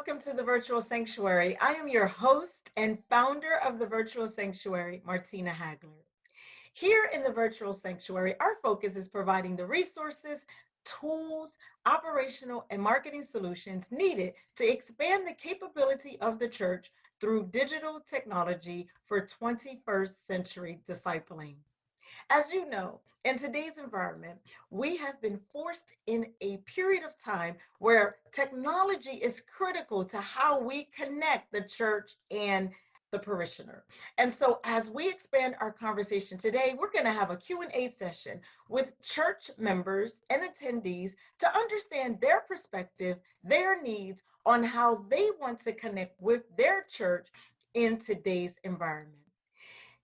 welcome to the Virtual Sanctuary. I am your host and founder of the Virtual Sanctuary, Martina Hagler. Here in the Virtual Sanctuary, our focus is providing the resources, tools, operational, and marketing solutions needed to expand the capability of the church through digital technology for 21st century discipling. As you know, in today's environment, we have been forced in a period of time where technology is critical to how we connect the church and the parishioner. And so as we expand our conversation today, we're going to have a Q&A session with church members and attendees to understand their perspective, their needs on how they want to connect with their church in today's environment.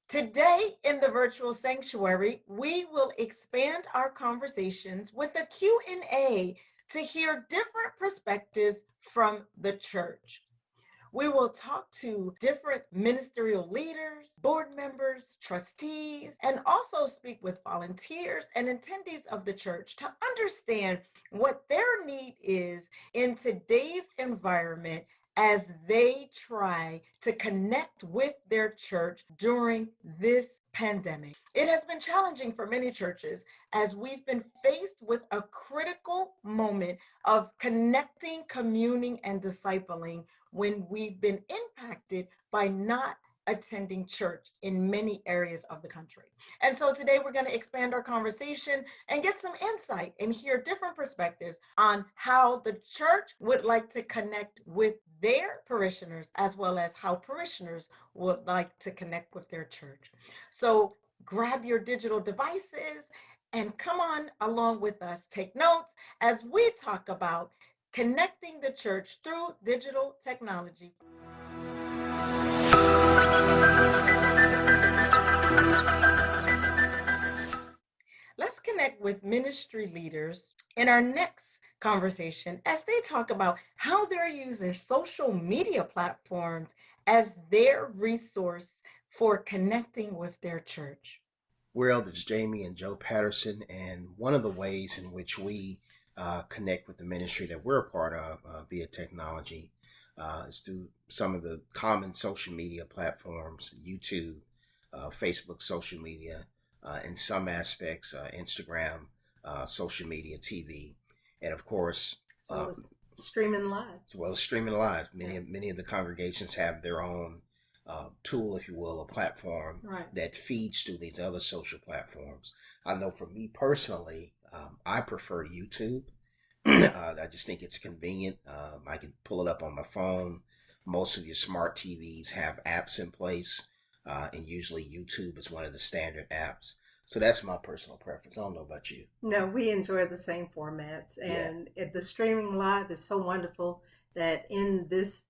Today in the virtual sanctuary, we will expand our conversations with a Q&A to hear different perspectives from the church. We will talk to different ministerial leaders, board members, trustees, and also speak with volunteers and attendees of the church to understand what their need is in today's environment as they try to connect with their church during this pandemic. It has been challenging for many churches as we've been faced with a critical moment of connecting, communing, and discipling when we've been impacted by not attending church in many areas of the country. And so today we're going to expand our conversation and get some insight and hear different perspectives on how the church would like to connect with their parishioners, as well as how parishioners would like to connect with their church. So grab your digital devices and come on along with us. Take notes as we talk about connecting the church through digital technology. Let's connect with ministry leaders in our next conversation as they talk about how they're using social media platforms as their resource for connecting with their church. We're Elders Jamie and Joe Patterson, and one of the ways in which we connect with the ministry that we're a part of via technology is through some of the common social media platforms, YouTube, Facebook social media, in some aspects, Instagram, social media, TV, and of course, as well as streaming live. As well as streaming live. Many of the congregations have their own tool, if you will, a platform that feeds to these other social platforms. I know for me personally, I prefer YouTube. I just think it's convenient. I can pull it up on my phone. Most of your smart TVs have apps in place, and usually YouTube is one of the standard apps. So that's my personal preference. I don't know about you. No, we enjoy the same formats, and the streaming live is so wonderful that in this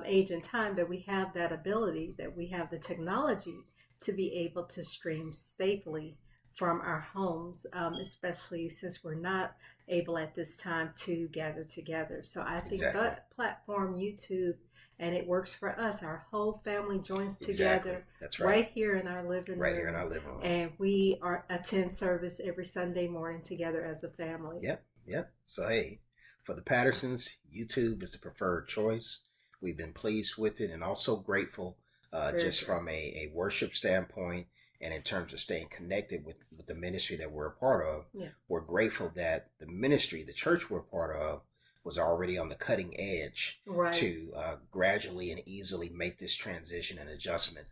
age and time that we have that ability, that we have the technology to be able to stream safely from our homes, especially since we're not able at this time to gather together. So I think that platform, YouTube, and it works for us. Our whole family joins together. That's right. Right here in our living room. Right here in our living room. And we attend service every Sunday morning together as a family. Yep. So hey, for the Pattersons, YouTube is the preferred choice. We've been pleased with it and also grateful from a worship standpoint and in terms of staying connected with the ministry that we're a part of. We're grateful that the ministry, the church we're a part of, was already on the cutting edge to gradually and easily make this transition and adjustment,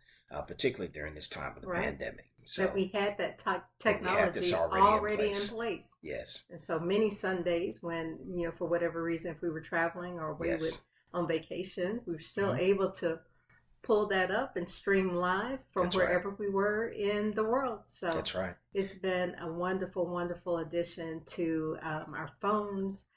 particularly during this time of the pandemic. So that we had that technology already in place. Yes. And so many Sundays when, for whatever reason, if we were traveling or we were on vacation, we were still able to pull that up and stream live from wherever we were in the world. So that's right. It's been a wonderful, wonderful addition to our phones.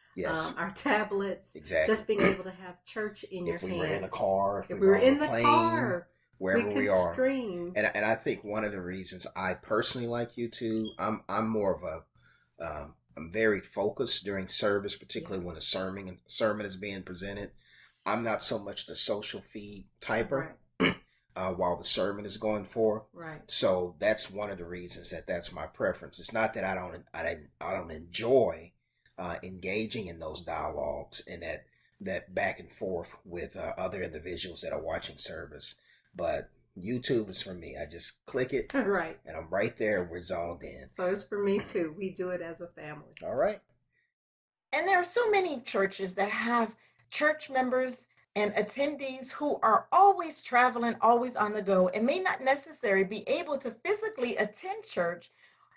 Our tablets, just being able to have church in your hands. If we were in a car, if we were in the car, wherever we are. Stream. And I think one of the reasons I personally like YouTube, I'm more of I'm very focused during service, particularly when a sermon is being presented. I'm not so much the social feed typer while the sermon is going forth. So that's one of the reasons that's my preference. It's not that I don't enjoy engaging in those dialogues and that that back and forth with other individuals that are watching service. But YouTube is for me. I just click it Right. and I'm right there. We're zoned in. So it's for me too. We do it as a family. All right. And there are so many churches that have church members and attendees who are always traveling, always on the go, and may not necessarily be able to physically attend church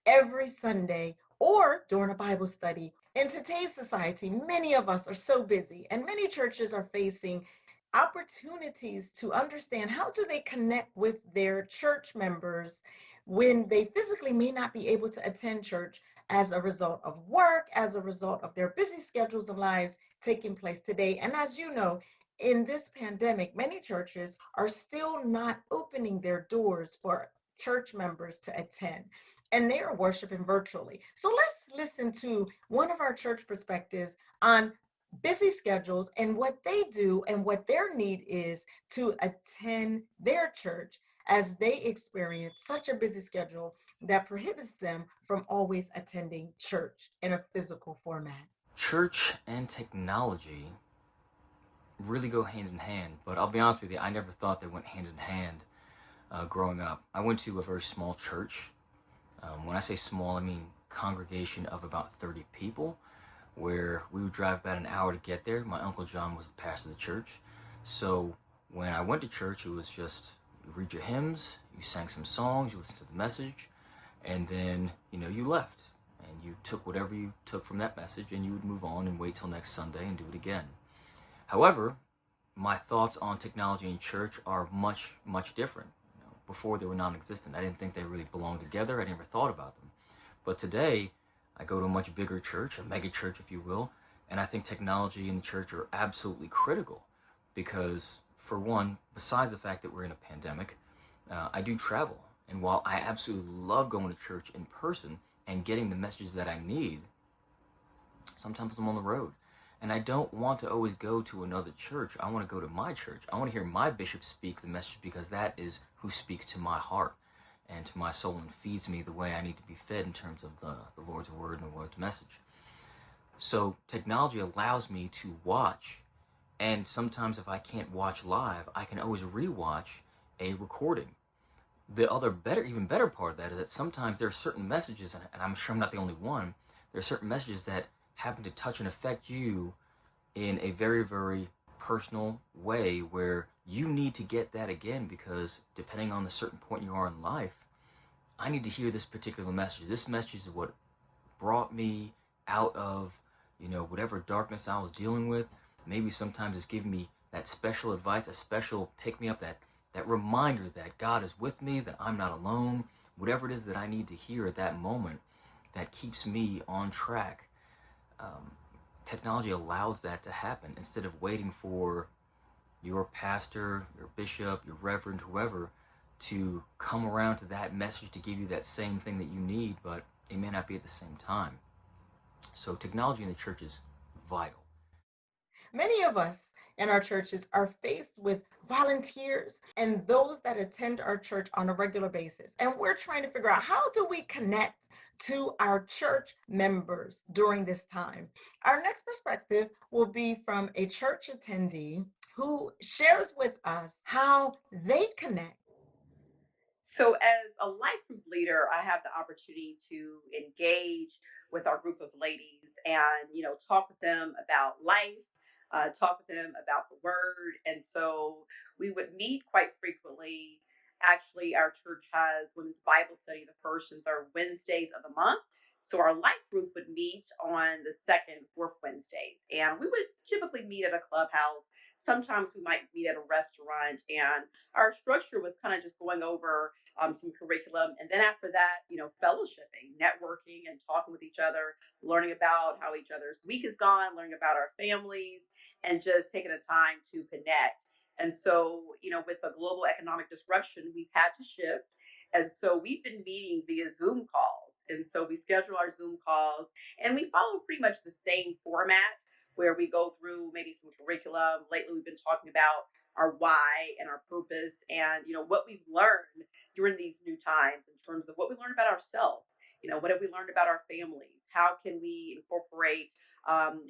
every Sunday or during a Bible study. In today's society, many of us are so busy, and many churches are facing opportunities to understand how do they connect with their church members when they physically may not be able to attend church as a result of work, as a result of their busy schedules and lives taking place today. And as you know, in this pandemic, many churches are still not opening their doors for church members to attend, and they are worshiping virtually. So let's listen to one of our church perspectives on busy schedules and what they do and what their need is to attend their church as they experience such a busy schedule that prohibits them from always attending church in a physical format. Church and technology really go hand in hand, but I'll be honest with you, I never thought they went hand in hand growing up. I went to a very small church. When I say small, I mean congregation of about 30 people, where we would drive about an hour to get there. My Uncle John was the pastor of the church. So when I went to church, it was just you read your hymns, you sang some songs, you listened to the message, and then, you left. And you took whatever you took from that message and you would move on and wait till next Sunday and do it again. However, my thoughts on technology in church are much, much different. Before they were non-existent. I didn't think they really belonged together. I never thought about them. But today, I go to a much bigger church, a mega church, if you will, and I think technology and the church are absolutely critical because, for one, besides the fact that we're in a pandemic, I do travel. And while I absolutely love going to church in person and getting the messages that I need, sometimes I'm on the road. And I don't want to always go to another church. I want to go to my church. I want to hear my bishop speak the message because that is who speaks to my heart and to my soul and feeds me the way I need to be fed in terms of the Lord's word and the Lord's message. So technology allows me to watch. And sometimes if I can't watch live, I can always rewatch a recording. The other even better part of that is that sometimes there are certain messages, and I'm sure I'm not the only one, there are certain messages that happen to touch and affect you in a very, very personal way where you need to get that again because depending on the certain point you are in life, I need to hear this particular message. This message is what brought me out of, whatever darkness I was dealing with. Maybe sometimes it's giving me that special advice, a special pick-me-up, that reminder that God is with me, that I'm not alone, whatever it is that I need to hear at that moment that keeps me on track. Technology allows that to happen instead of waiting for your pastor, your bishop, your reverend, whoever to come around to that message to give you that same thing that you need, but it may not be at the same time. So technology in the church is vital. Many of us in our churches are faced with volunteers and those that attend our church on a regular basis. And we're trying to figure out how do we connect to our church members during this time. Our next perspective will be from a church attendee who shares with us how they connect. So, as a life group leader, I have the opportunity to engage with our group of ladies and, talk with them about life, talk with them about the word. And so we would meet quite frequently. Actually, our church has women's Bible study the first and third Wednesdays of the month. So our life group would meet on the second, fourth Wednesdays. And we would typically meet at a clubhouse. Sometimes we might meet at a restaurant. And our structure was kind of just going over some curriculum. And then after that, fellowshipping, networking, and talking with each other, learning about how each other's week is gone, learning about our families, and just taking the time to connect. And so, with the global economic disruption, we've had to shift. And so we've been meeting via Zoom calls. And so we schedule our Zoom calls and we follow pretty much the same format where we go through maybe some curriculum. Lately, we've been talking about our why and our purpose and, what we've learned during these new times in terms of what we learned about ourselves. What have we learned about our families? How can we incorporate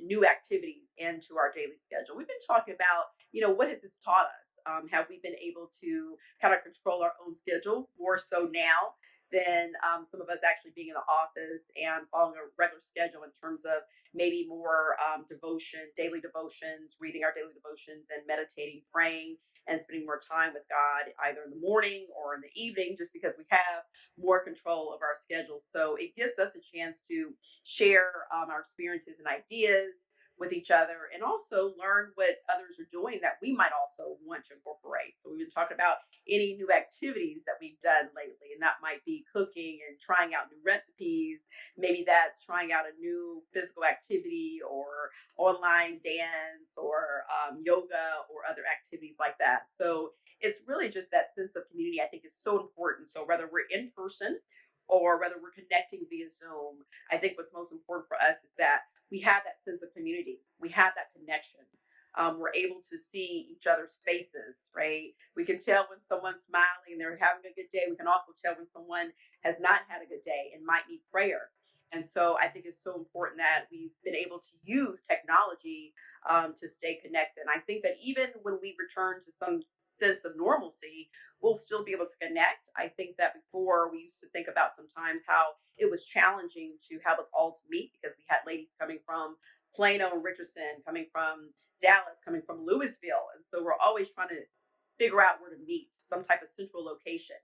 new activities into our daily schedule. We've been talking about, what has this taught us? Have we been able to kind of control our own schedule more so now than some of us actually being in the office and following a regular schedule in terms of maybe more devotion, daily devotions, reading our daily devotions and meditating, praying, and spending more time with God either in the morning or in the evening, just because we have more control of our schedule. So it gives us a chance to share our experiences and ideas with each other and also learn what others are doing that we might also want to incorporate. So we've been talking about any new activities that we've done lately, and that might be cooking and trying out new recipes. Maybe that's trying out a new physical activity or online dance or yoga or other activities like that. So it's really just that sense of community I think is so important. So whether we're in person or whether we're connecting via Zoom, I think what's most important for us is that we have that sense of community. We have that connection. We're able to see each other's faces, right? We can tell when someone's smiling and they're having a good day. We can also tell when someone has not had a good day and might need prayer. And so I think it's so important that we've been able to use technology to stay connected. And I think that even when we return to some sense of normalcy, we'll still be able to connect. I think that before we used to think about sometimes how it was challenging to have us all to meet because we had ladies coming from Plano and Richardson, coming from Dallas, coming from Louisville. And so we're always trying to figure out where to meet, some type of central location.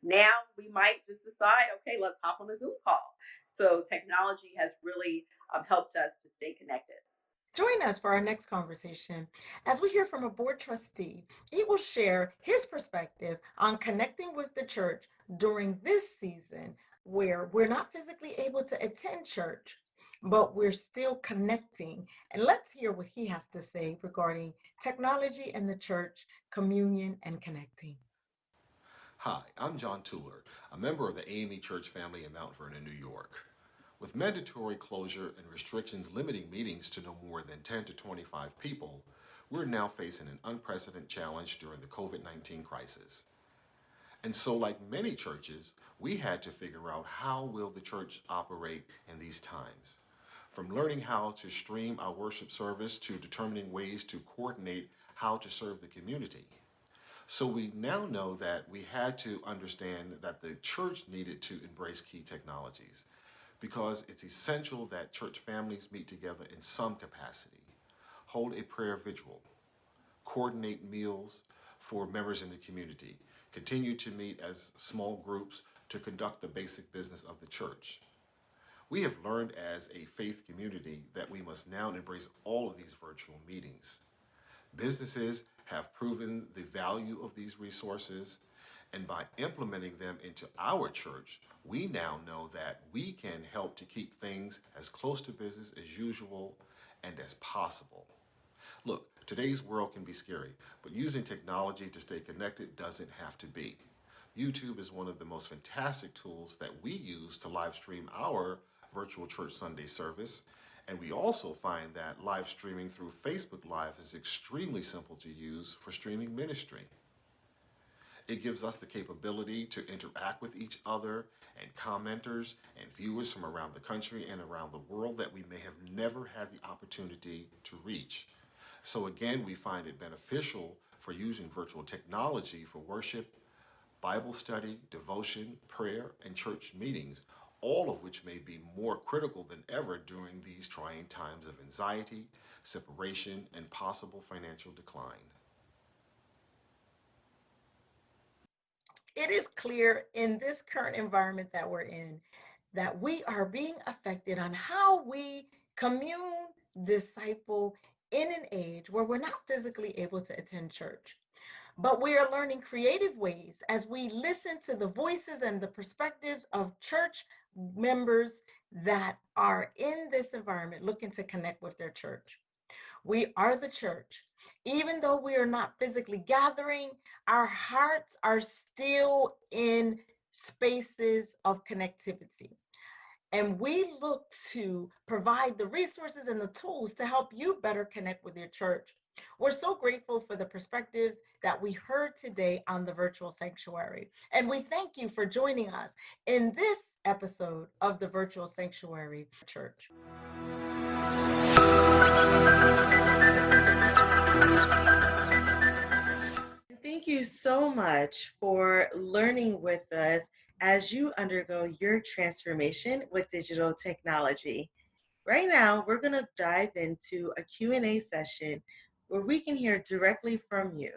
Now we might just decide, okay, let's hop on a Zoom call. So technology has really helped us to stay connected. Join us for our next conversation as we hear from a board trustee. He will share his perspective on connecting with the church during this season where we're not physically able to attend church, but we're still connecting. And let's hear what he has to say regarding technology and the church, communion, and connecting. Hi, I'm John Tuller, a member of the AME Church family in Mount Vernon, New York. With mandatory closure and restrictions limiting meetings to no more than 10 to 25 people, we're now facing an unprecedented challenge during the COVID-19 crisis. And so, like many churches, we had to figure out how will the church operate in these times. From learning how to stream our worship service to determining ways to coordinate how to serve the community. So we now know that we had to understand that the church needed to embrace key technologies because it's essential that church families meet together in some capacity, hold a prayer vigil, coordinate meals for members in the community, continue to meet as small groups to conduct the basic business of the church. We have learned as a faith community that we must now embrace all of these virtual meetings. Businesses have proven the value of these resources, and by implementing them into our church, we now know that we can help to keep things as close to business as usual and as possible. Look, today's world can be scary, but using technology to stay connected doesn't have to be. YouTube is one of the most fantastic tools that we use to live stream our virtual church Sunday service. And we also find that live streaming through Facebook Live is extremely simple to use for streaming ministry. It gives us the capability to interact with each other and commenters and viewers from around the country and around the world that we may have never had the opportunity to reach. So again, we find it beneficial for using virtual technology for worship, Bible study, devotion, prayer, and church meetings, all of which may be more critical than ever during these trying times of anxiety, separation, and possible financial decline. It is clear in this current environment that we're in that we are being affected on how we commune, disciple in an age where we're not physically able to attend church. But we are learning creative ways as we listen to the voices and the perspectives of church members that are in this environment looking to connect with their church. We are the church. Even though we are not physically gathering, our hearts are still in spaces of connectivity. And we look to provide the resources and the tools to help you better connect with your church. We're so grateful for the perspectives that we heard today on the virtual sanctuary. And we thank you for joining us in this episode of the virtual sanctuary church. Thank you so much for learning with us as you undergo your transformation with digital technology. Right now, we're going to dive into a Q&A session where we can hear directly from you,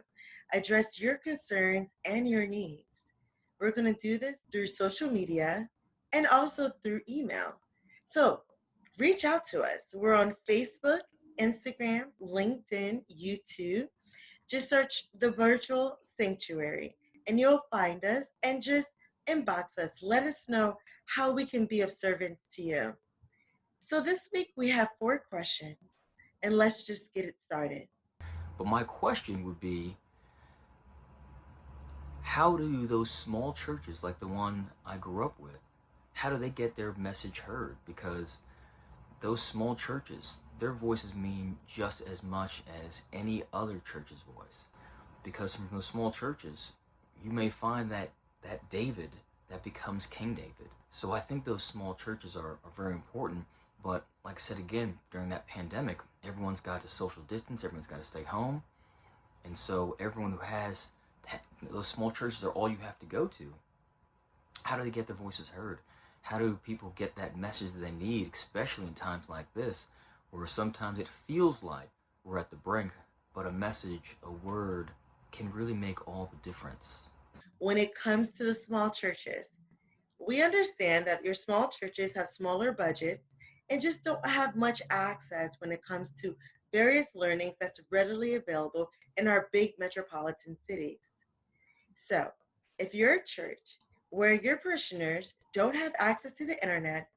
address your concerns and your needs. We're going to do this through social media and also through email. So reach out to us. We're on Facebook, Instagram, LinkedIn, YouTube. Just search the virtual sanctuary and you'll find us and just inbox us. Let us know how we can be of service to you. So this week we have 4 questions and let's just get it started. But my question would be, how do those small churches like the one I grew up with, how do they get their message heard? Because those small churches, their voices mean just as much as any other church's voice. Because from those small churches, you may find that David that becomes King David. So I think those small churches are very important. But like I said again, during that pandemic, everyone's got to social distance, everyone's got to stay home. And so everyone who has those small churches are all you have to go to. How do they get their voices heard? How do people get that message that they need, especially in times like this, where sometimes it feels like we're at the brink, but a message, a word, can really make all the difference. When it comes to the small churches, we understand that your small churches have smaller budgets and just don't have much access when it comes to various learnings that's readily available in our big metropolitan cities. So, if you're a church where your parishioners don't have access to the internet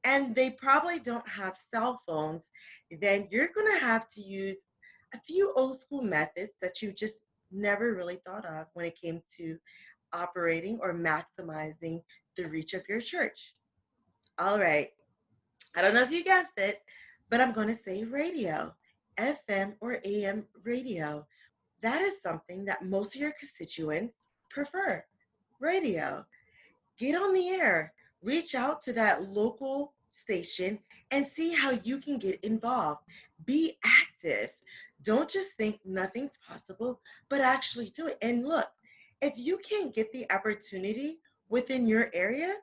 and they probably don't have cell phones, then you're going to have to use a few old school methods that you just never really thought of when it came to operating or maximizing the reach of your church. All right. I don't know if you guessed it, but I'm going to say radio, FM or AM radio. That is something that most of your constituents prefer. Radio. Get on the air. Reach out to that local station and see how you can get involved. Be active. Don't just think nothing's possible, but actually do it. And look, if you can't get the opportunity within your area,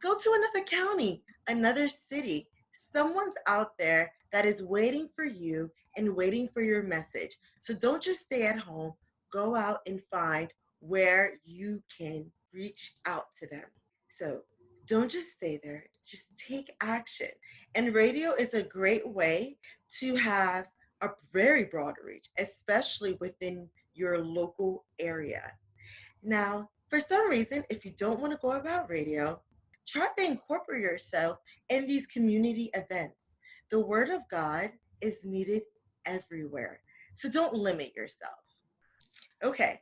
go to another county, another city. Someone's out there that is waiting for you and waiting for your message. So don't just stay at home. Go out and find where you can reach out to them. So don't just stay there, just take action. And radio is a great way to have a very broad reach, especially within your local area. Now, for some reason, if you don't want to go about radio, try to incorporate yourself in these community events. The word of God is needed everywhere. So don't limit yourself. Okay,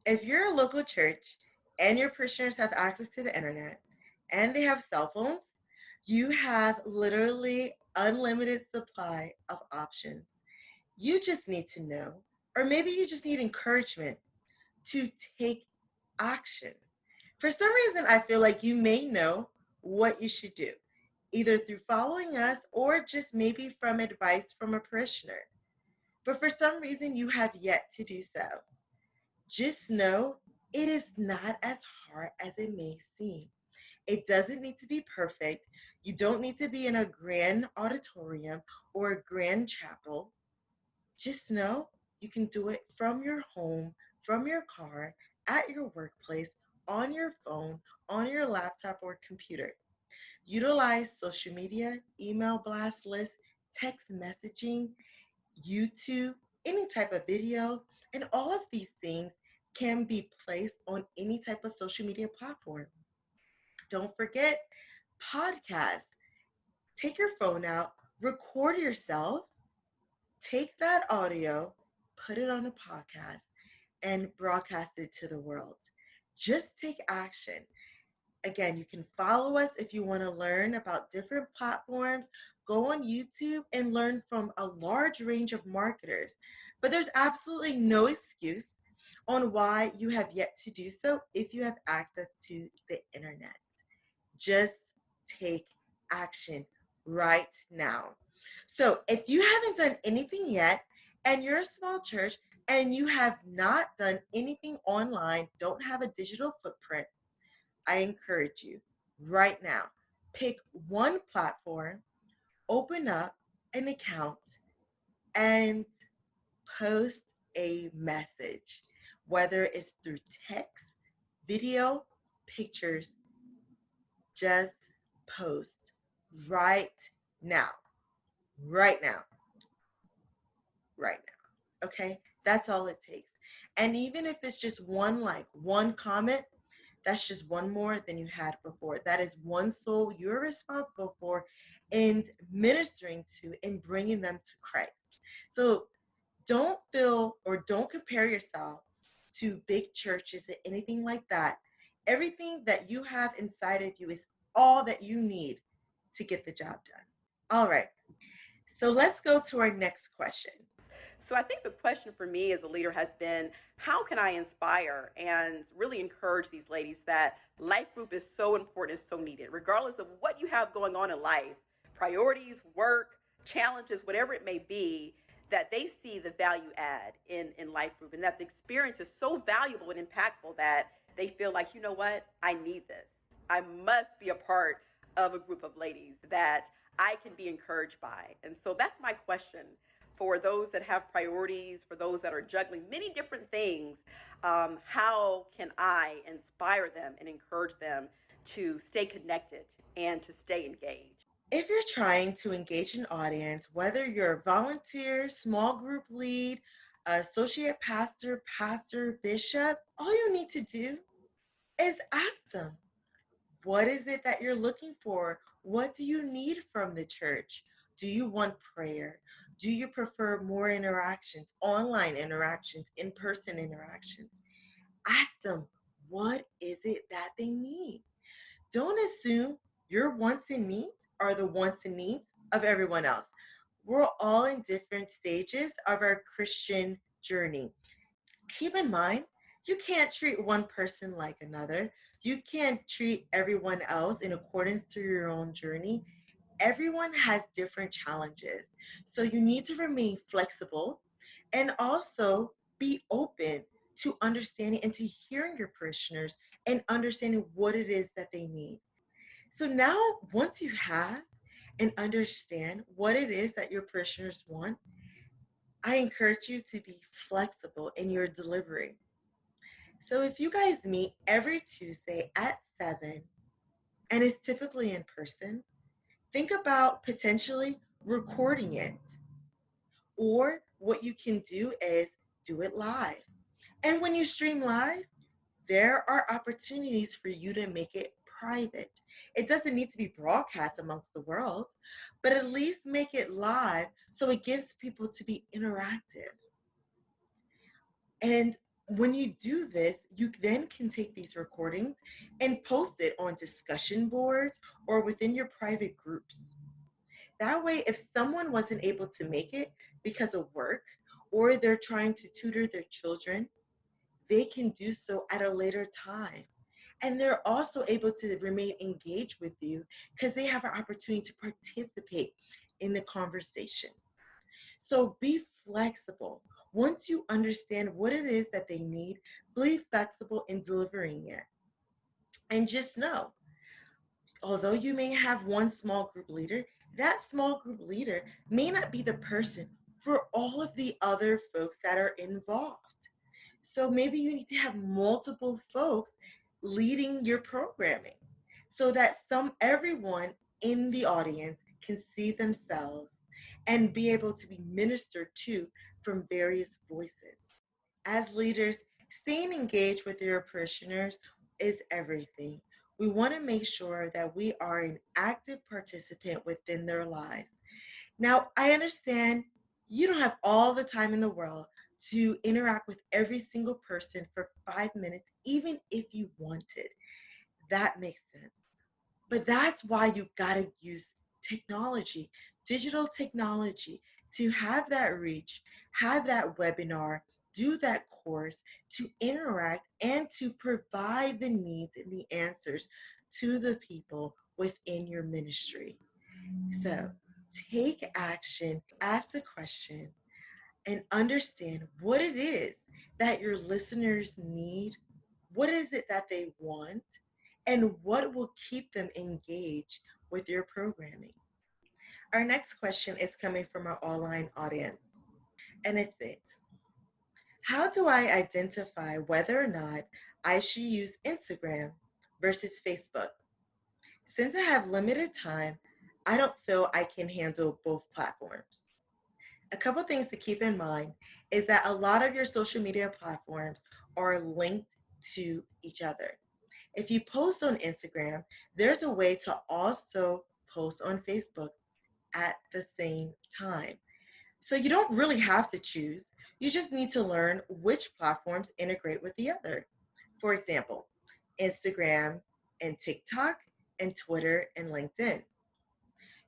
if you're a local church and your parishioners have access to the internet and they have cell phones, you have literally unlimited supply of options. You just need to know, or maybe you just need encouragement to take action. For some reason, I feel like you may know what you should do, either through following us or just maybe from advice from a parishioner. But for some reason, you have yet to do so. Just know it is not as hard as it may seem. It doesn't need to be perfect. You don't need to be in a grand auditorium or a grand chapel. Just know you can do it from your home, from your car, at your workplace, on your phone, on your laptop or computer. Utilize social media, email blast lists, text messaging, YouTube, any type of video, and all of these things can be placed on any type of social media platform. Don't forget podcast. Take your phone out, record yourself, take that audio, put it on a podcast, and broadcast it to the world. Just take action. Again, you can follow us if you want to learn about different platforms. Go on YouTube and learn from a large range of marketers. But there's absolutely no excuse on why you have yet to do so if you have access to the internet. Just take action right now. So if you haven't done anything yet and you're a small church and you have not done anything online, don't have a digital footprint, I encourage you right now, pick one platform, open up an account, and post a message, whether it's through text, video, pictures, just post right now, right now, right now. Okay? That's all it takes. And even if it's just one like, one comment, that's just one more than you had before. That is one soul you're responsible for and ministering to and bringing them to Christ. So don't feel or don't compare yourself to big churches or anything like that. Everything that you have inside of you is all that you need to get the job done. All right. So let's go to our next question. So I think the question for me as a leader has been, how can I inspire and really encourage these ladies that life group is so important, is so needed, regardless of what you have going on in life, priorities, work, challenges, whatever it may be, that they see the value add in life group, and that the experience is so valuable and impactful that they feel like, you know what, I need this. I must be a part of a group of ladies that I can be encouraged by. And so that's my question for those that have priorities, for those that are juggling many different things. How can I inspire them and encourage them to stay connected and to stay engaged? If you're trying to engage an audience, whether you're a volunteer, small group lead, associate pastor, pastor, bishop, all you need to do is ask them, what is it that you're looking for? What do you need from the church? Do you want prayer? Do you prefer more interactions, online interactions, in-person interactions? Ask them, what is it that they need? Don't assume your wants and needs are the wants and needs of everyone else. We're all in different stages of our Christian journey. Keep in mind, you can't treat one person like another. You can't treat everyone else in accordance to your own journey. Everyone has different challenges. So you need to remain flexible and also be open to understanding and to hearing your parishioners and understanding what it is that they need. So now, once you have and understand what it is that your parishioners want, I encourage you to be flexible in your delivery. So if you guys meet every Tuesday at 7 and it's typically in person, think about potentially recording it. Or what you can do is do it live. And when you stream live, there are opportunities for you to make it private. It doesn't need to be broadcast amongst the world, but at least make it live so it gives people to be interactive. And when you do this, you then can take these recordings and post it on discussion boards or within your private groups. That way, if someone wasn't able to make it because of work or they're trying to tutor their children, they can do so at a later time. And they're also able to remain engaged with you because they have an opportunity to participate in the conversation. So be flexible. Once you understand what it is that they need, be flexible in delivering it. And just know, although you may have one small group leader, that small group leader may not be the person for all of the other folks that are involved. So maybe you need to have multiple folks leading your programming so that everyone in the audience can see themselves and be able to be ministered to from various voices. As leaders, staying engaged with your parishioners is everything. We want to make sure that we are an active participant within their lives. Now, I understand you don't have all the time in the world to interact with every single person for 5 minutes, even if you wanted. That makes sense. But that's why you got to use technology, digital technology, to have that reach, have that webinar, do that course, to interact and to provide the needs and the answers to the people within your ministry. So take action, ask the question, and understand what it is that your listeners need, what is it that they want, and what will keep them engaged with your programming. Our next question is coming from our online audience, and it's this: how do I identify whether or not I should use Instagram versus Facebook? Since I have limited time, I don't feel I can handle both platforms. A couple things to keep in mind is that a lot of your social media platforms are linked to each other. If you post on Instagram, there's a way to also post on Facebook at the same time. So you don't really have to choose. You just need to learn which platforms integrate with the other. For example, Instagram and TikTok and Twitter and LinkedIn.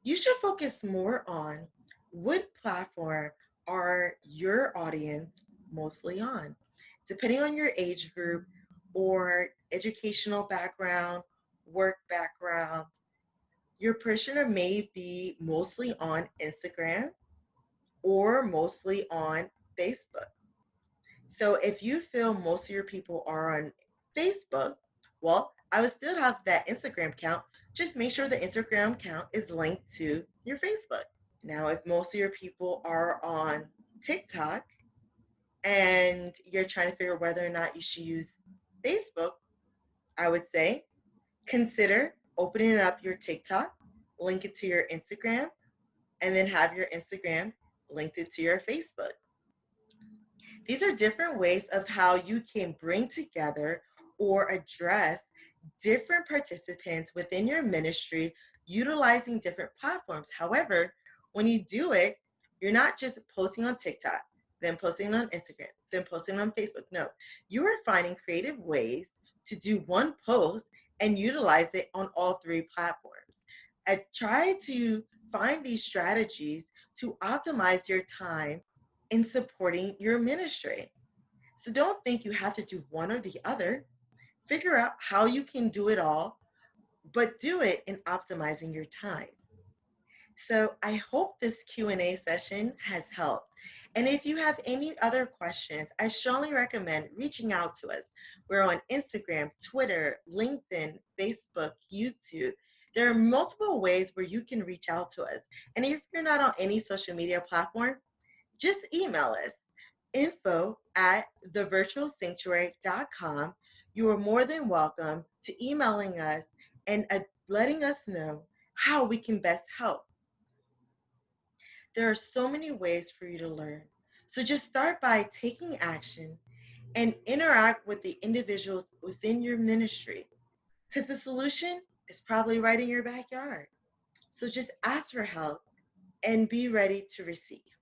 You should focus more on what platform are your audience mostly on, depending on your age group or educational background, work background. Your persona may be mostly on Instagram or mostly on Facebook. So if you feel most of your people are on Facebook, well, I would still have that Instagram account. Just make sure the Instagram account is linked to your Facebook. Now, if most of your people are on TikTok and you're trying to figure whether or not you should use Facebook, I would say consider opening up your TikTok, link it to your Instagram, and then have your Instagram linked it to your Facebook. These are different ways of how you can bring together or address different participants within your ministry utilizing different platforms. However, when you do it, you're not just posting on TikTok, then posting on Instagram, then posting on Facebook. No, you are finding creative ways to do one post and utilize it on all three platforms. I try to find these strategies to optimize your time in supporting your ministry. So don't think you have to do one or the other. Figure out how you can do it all, but do it in optimizing your time. So I hope this Q&A session has helped. And if you have any other questions, I strongly recommend reaching out to us. We're on Instagram, Twitter, LinkedIn, Facebook, YouTube. There are multiple ways where you can reach out to us. And if you're not on any social media platform, just email us, info@thevirtualsanctuary.com. You are more than welcome to emailing us and letting us know how we can best help. There are so many ways for you to learn. So just start by taking action and interact with the individuals within your ministry, because the solution is probably right in your backyard. So just ask for help and be ready to receive.